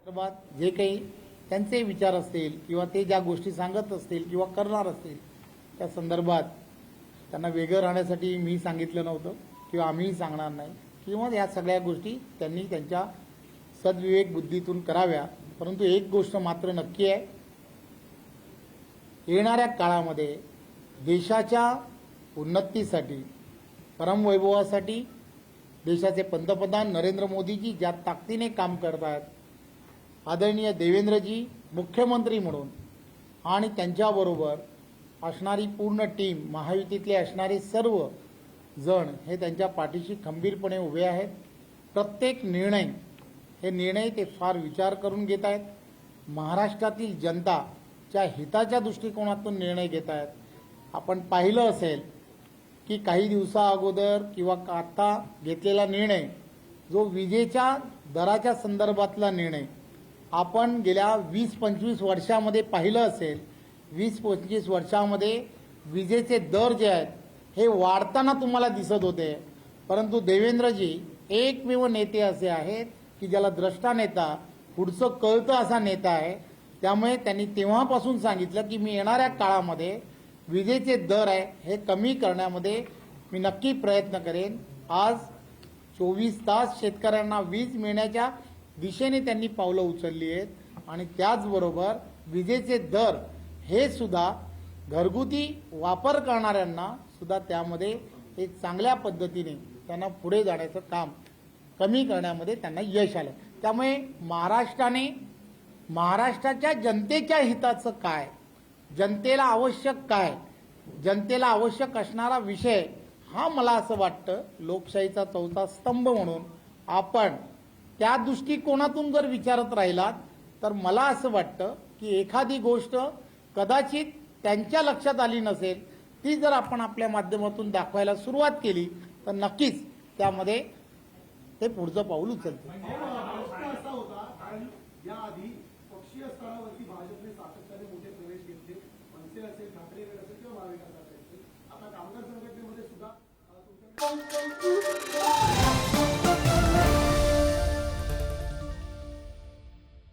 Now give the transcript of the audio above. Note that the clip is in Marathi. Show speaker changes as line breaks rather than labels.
संदर्भात जे काही त्यांचे विचार असतील किंवा ते ज्या गोष्टी सांगत असतील किंवा करणार असतील त्या संदर्भात त्यांना वेगळं राहण्यासाठी मी सांगितलं नव्हतं किंवा आम्हीही सांगणार नाही किंवा या सगळ्या गोष्टी त्यांनी त्यांच्या सद्विवेक बुद्धीतून कराव्या। परंतु एक गोष्ट मात्र नक्की आहे, येणाऱ्या काळामध्ये देशाच्या उन्नतीसाठी, परमवैभवासाठी देशाचे पंतप्रधान नरेंद्र मोदीजी ज्या ताकदीने काम करत आहेत, आदरणीय देवेंद्रजी मुख्यमंत्री म्हणून आणि त्यांच्याबरोबर असणारी पूर्ण टीम, महायुतीतले असणारे सर्व जण हे त्यांच्या पाठीशी खंबीरपणे उभे आहेत। प्रत्येक निर्णय ते फार विचार करून घेत आहेत। महाराष्ट्रातील जनताच्या हिताच्या दृष्टिकोनातून निर्णय घेत आहेत। आपण पाहिलं असेल की काही दिवसा अगोदर किंवा आता घेतलेला निर्णय जो विजेच्या दराच्या संदर्भातला निर्णय आपण गेल्या 20-25 वर्षामध्ये पाहिलं असेल। 20-25 वर्षामध्ये विजेचे दर जे आहेत हे वाढताना तुम्हाला दिसत होते, परंतु देवेंद्रजी एकमेव नेते असे आहेत की ज्याला द्रष्टा नेता, पुढचं कळतं असा नेता आहे। त्यामुळे त्यांनी तेव्हापासून सांगितलं की मी येणाऱ्या काळामध्ये विजेचे दर आहे हे कमी करण्यामध्ये मी नक्की प्रयत्न करेन। आज 24 तास शेतकऱ्यांना वीज मिळण्याच्या दिशेने त्यांनी पावलं उचलली आहेत आणि त्याचबरोबर विजेचे दर हे सुद्धा घरगुती वापर करणाऱ्यांना सुद्धा त्यामध्ये एक चांगल्या पद्धतीने त्यांना पुढे जाण्याचं काम कमी करण्यामध्ये त्यांना यश आलं। त्यामुळे महाराष्ट्राच्या जनतेच्या हिताचं काय, जनतेला आवश्यक काय, जनतेला आवश्यक असणारा विषय हा मला असं वाटतं लोकशाहीचा चौथा स्तंभ म्हणून आपण त्या दृष्टिकोनातून जर विचारत राहिलात तर मला असं वाटतं की एखादी गोष्ट कदाचित त्यांच्या लक्षात आली नसेल, ती जर आपण आपल्या माध्यमातून दाखवायला सुरुवात केली तर नक्कीच त्यामध्ये ते पुढचं पाऊल उचलते।
असा होता कारण याआधी पक्षीय स्तरावरती भाजपने सातत्याने मोठे प्रवेश घेतले, मनसे असेल, ठाकरे गट असेल किंवा महाविकास आघाडी असेल। आता कामगार